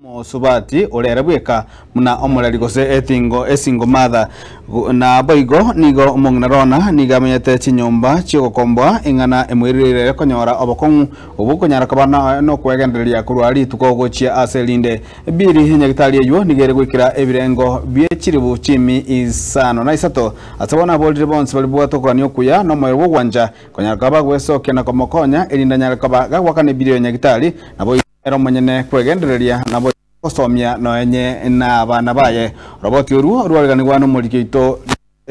Musubati urere bweka muna omureri gose esingo matha na boigo nigo mungnarona nigamenyete chinyumba chiogokombwa ingana emwirire konyora obokongu obukonyara kabana no kwegendereria kurwari tukogochia aselinde biri nyagitari eyo nigere gwikira ebirengo byechiribu chimi isano na isato atabona bolire bonse bali bwato kwa nyokuya no moyo gwanja konyara kaba gwesoke na komokonya elinda nyara kaba gawakane biri nyagitari na boigo ero manyene kwegendereria na osomia no enye na abana baye roboti oru rwariganirwa no murikito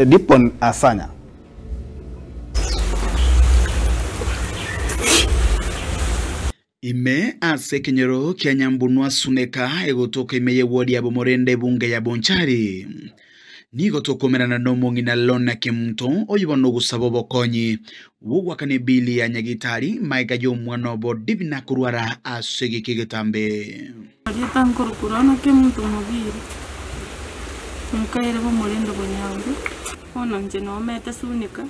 Dipon Asanya ime ase kenyero kyanyambunwa suneka egotoka imeye wodi ya bomorende bunge ya Bonchari nigo tokomerana no mungina lona kimto oyibono gusabo bokonyi wugwakane bili ya nyagitari maiga yo mwana bo dibina kurwara asege kigetambe Alitan kurkurano kimto mobile nkaire bomorende bonyango ona nje no meta sunika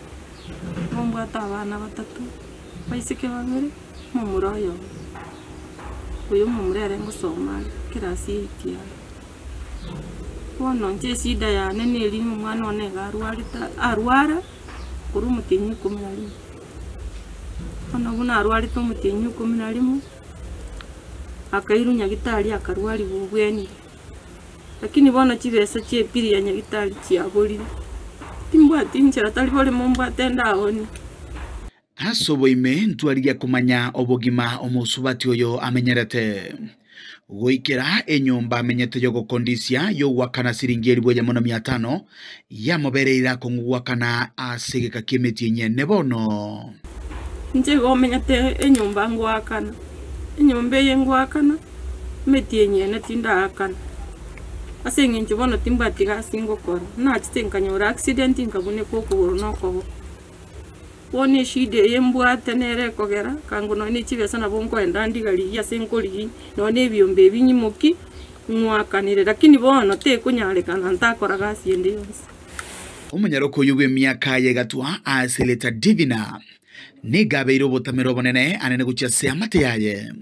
bombwata abana batatu baisike babiri mu muroyo uyu mumurere ngusoma kirasi ikia Wono nje sida ya nene elimu mwana onega arwara kuri mutinyi 10 ono buna arwarite mutinyi 10 akairu nyagitari akarwari bubweni lakini bono chibesa chepiri ya nyagitari chiabori timbwa tinchera tali bole momba tenda oni asobo ime ntwarigia kumanya obogima omusubati oyo amenyerete goikera enyomba amenyete yo gukondisia yo wakana siringeri bwe ya 500 ya mobereira kongwakana asegeka kimeti nyene bono nje gomenyete enyomba ngwakana enyomba yengwakana meti nyene tinda akana asenge nje bono timbati gasingo kora na chitenkanyora accident ngabune kokuboro noko Wone shide yembwa tenere kogera kangono ni chibesa na bonko endandi gali ya senkoli none byombe binyimuki mwakanire lakini bono te kunyalekana ntakora gasi ende yonse umunyaroko yubwe myaka ye gatwa aseleta divina nigabeiro botamero bonene anene guchase amate yaye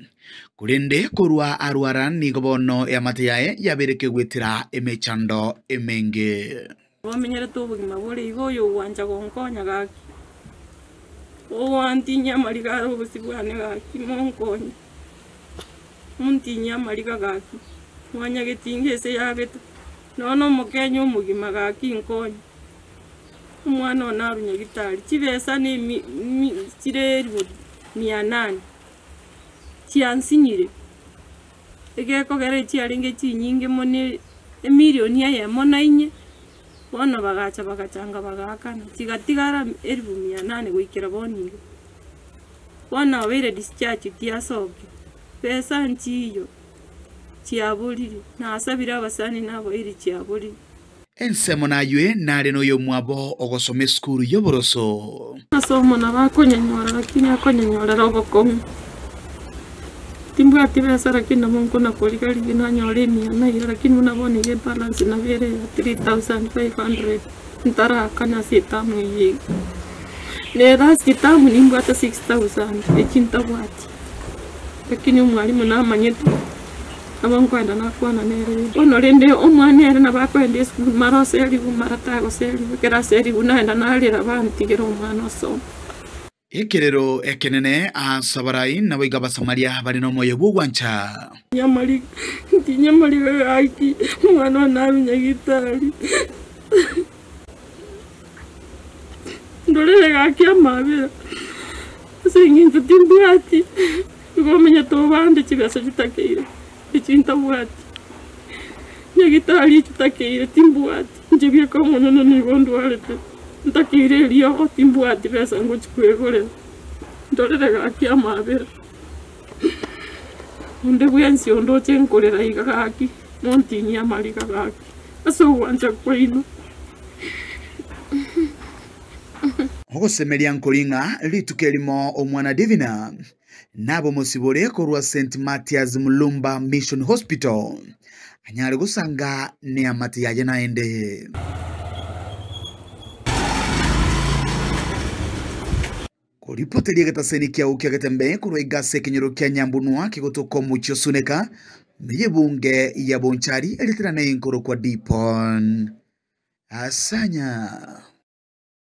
kurende korwa arwara nigobono ya mate yaye yabereke gwetira emechando emenge bomenyere to bugima bole igoyo wanja gonkonya gaki Owantinya marigaro busibwane gaki monkonya Muntinya mariga gaki Mwanya getingese yageta Nono mukenyo mugima gaki nkonya Umwana onarunya gitari Chibesa ni chireru 800 Chiansinyire Egeko gere chiaringe chinyinge mone emilioni ya mona inye Wana bagachanga bagakana tigatigara 800 gwikira boningo wana were discharge tiasoke pesa nchiyo chiabuliri na asabira abasani nabo iri chiabuliri ensemo naywe nare no yo mwabo ogosome skuru yoboroso asomo na bakonyanyora lakini akonyanyora robokomu Timbwa tibesa lakini mungu na kolikali ginanyore ni na lakini unabone ye balance na vere 3500 ntara kana sitamu yi ne rasti tamu nimba hata 6000 ekinta bwati lakini umwalimu na manyetu abankwenda nakwana nere ono rende omwana na bakwende school marose yali bumarata goseli kera seri unaenda nalira bantigero umwana so Ekerero ekenene asabarai na wiga basamaria bari no moyo bugwancha nyamali aiki mwana na nyagitari ndorere gaki amabira singinze timbwati gomenya to bande kibasa kitakeire ikinta bwati nyagitari kitakeire timbwati njibye ko mwana ni bondo walete Ntakire liyo timbwati pesa ngo chikwegore ndorere gaki amabira Unde bwensi ondo chenkolera igaki montinya malika gaki aso wanja kwino Ogosemeria nkolinga litukelimo omwana divina nabo musibore korwa St Matthias Mulumba Mission Hospital anyare gusanga ne amati yaje naende Ripoti liya gata seni kia ukia gatembe kuruiga sekenyoro kia nyambunua kikoto komu chiosuneka Niye bunge ya Bonchari elitirana inkoro kwa Dipon. Asanya.